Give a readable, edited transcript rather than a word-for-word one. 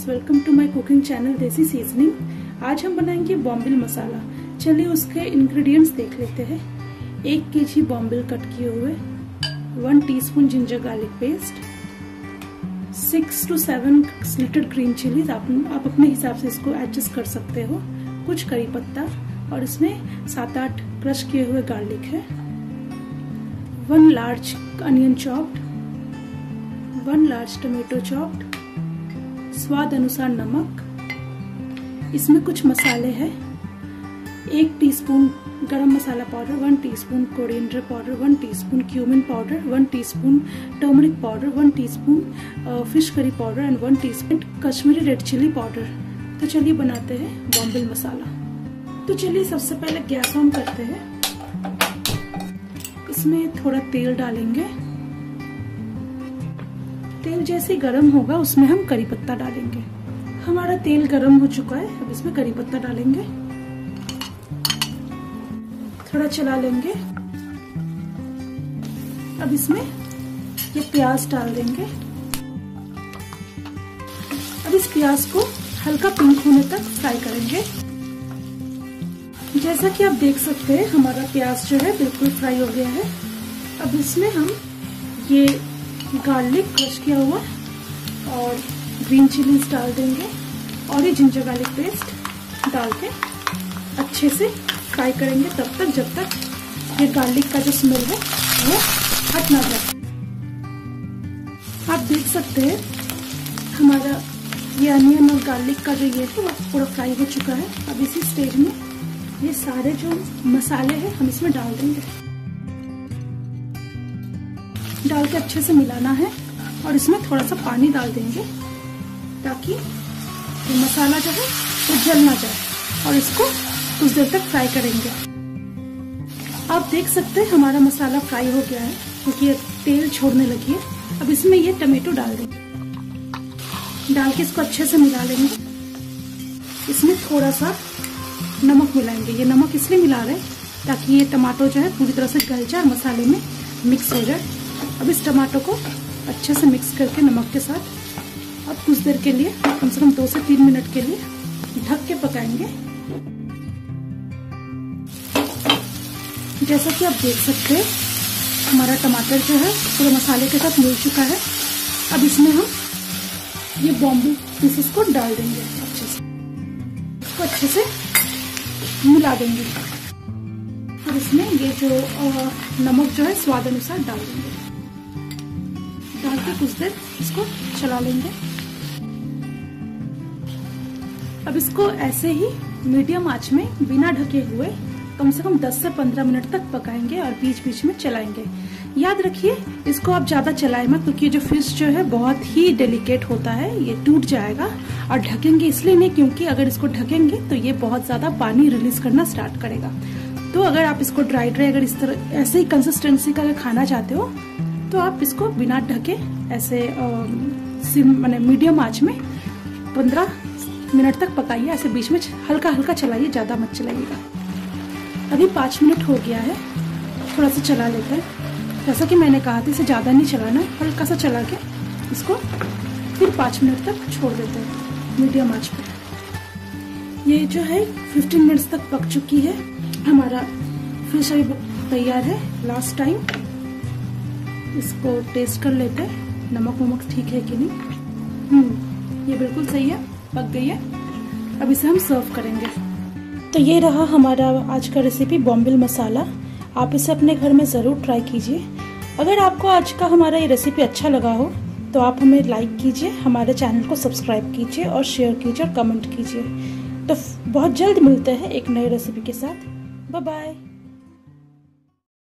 Welcome to my cooking channel Desi seasoning. आज हम बनाएंगे बॉम्बिल मसाला। चलिए उसके इंग्रेडिएंट्स देख लेते हैं। 1 kg बॉम्बिल कट किए हुए, 1 teaspoon ginger garlic paste, 6 to 7 slitted green chillies, आप अपने हिसाब से इसको एडजस्ट कर सकते हो, कुछ करी पत्ता और इसमें 7-8 क्रश किए हुए गार्लिक है, 1 large onion chopped, 1 large tomato chopped, स्वाद अनुसार नमक। इसमें कुछ मसाले हैं, 1 teaspoon garam masala powder, 1 teaspoon coriander powder, 1 teaspoon cumin powder, 1 teaspoon turmeric powder, 1 teaspoon fish curry powder and 1 teaspoon Kashmiri red chilli powder. तो चलिए बनाते हैं बॉम्बिल मसाला। तो चलिए सबसे पहले गैस ऑन करते हैं। इसमें थोड़ा तेल डालेंगे। तेल जैसे गरम होगा उसमें हम करी पत्ता डालेंगे। हमारा तेल गरम हो चुका है, अब इसमें करी पत्ता डालेंगे, थोड़ा चला लेंगे। अब इसमें ये प्याज डाल देंगे। अब इस प्याज को हल्का पिंक होने तक फ्राई करेंगे। जैसा कि आप देख सकते हैं हमारा प्याज जो है बिल्कुल फ्राई हो गया है। अब इसमें हम ये गार्लिक क्रश किया हुआ और ग्रीन चिलीज डाल देंगे और ये जिंजर गार्लिक पेस्ट डाल के अच्छे से फ्राई करेंगे तब तक जब तक ये गार्लिक का जो स्मेल है वो हट ना जाए। आप देख सकते हैं हमारा ये अनियन और गार्लिक का जो ये है वो पूरा फ्राई हो चुका है। अब इसी स्टेज में ये सारे जो मसाले हैं हम इसमें डाल देंगे। डाल के अच्छे से मिलाना है और इसमें थोड़ा सा पानी डाल देंगे ताकि ये मसाला जो है वो जल ना जाए और इसको कुछ देर तक फ्राई करेंगे। आप देख सकते हैं हमारा मसाला फ्राई हो गया है क्योंकि ये तेल छोड़ने लगी है। अब इसमें ये टमेटो डाल देंगे, डाल के इसको अच्छे से मिला लेंगे। इसमें थोड़ा सा नमक मिलाएंगे। ये नमक इसलिए मिला रहे हैं ताकि ये टमाटो जो है पूरी तरह से गल जाए और मसाले में मिक्स हो जाए। अब इस टमाटो को अच्छे से मिक्स करके नमक के साथ अब कुछ देर के लिए कम से कम 2 से 3 मिनट के लिए ढक के पकाएंगे। जैसा कि आप देख सकते हैं हमारा टमाटर जो है पूरे मसाले के साथ मिल चुका है। अब इसमें हम ये बॉम्बिल पीसेस को डाल देंगे, अच्छे से इसको अच्छे से मिला देंगे। और इसमें ये जो नमक जो है स्वाद अनुसार डाल देंगे। डाल के कुछ देर इसको चला लेंगे। अब इसको ऐसे ही मीडियम आंच में बिना ढके हुए कम से कम 10 से 15 मिनट तक पकाएंगे और बीच बीच में चलाएंगे। याद रखिए इसको आप ज्यादा चलाएं मत क्योंकि जो फिश जो है बहुत ही डेलिकेट होता है, ये टूट जाएगा। और ढकेंगे इसलिए नहीं क्योंकि अगर इसको ढकेंगे तो ये बहुत ज्यादा पानी रिलीज करना स्टार्ट करेगा। तो अगर आप इसको ड्राई अगर इस तरह ऐसे ही कंसिस्टेंसी का खाना चाहते हो तो आप इसको बिना ढके ऐसे माने मीडियम आंच में 15 मिनट तक पकाइए। ऐसे बीच में हल्का हल्का चलाइए, ज्यादा मत चलाइएगा। अभी 5 मिनट हो गया है, थोड़ा सा चला लेते हैं। जैसा कि मैंने कहा था इसे ज्यादा नहीं चलाना, हल्का सा चला के इसको फिर 5 मिनट तक छोड़ देते हैं मीडियम आंच पे। ये जो है 15 मिनट्स तक पक चुकी है। हमारा फिश अभी तैयार है। लास्ट टाइम इसको टेस्ट कर लेते हैं, नमक वमक ठीक है कि नहीं। ये बिल्कुल सही है, पक गई है। अब इसे हम सर्व करेंगे। तो ये रहा हमारा आज का रेसिपी बॉम्बिल मसाला। आप इसे अपने घर में ज़रूर ट्राई कीजिए। अगर आपको आज का हमारा ये रेसिपी अच्छा लगा हो तो आप हमें लाइक कीजिए, हमारे चैनल को सब्सक्राइब कीजिए और शेयर कीजिए और कमेंट कीजिए। तो बहुत जल्द मिलते हैं एक नई रेसिपी के साथ। Bye bye.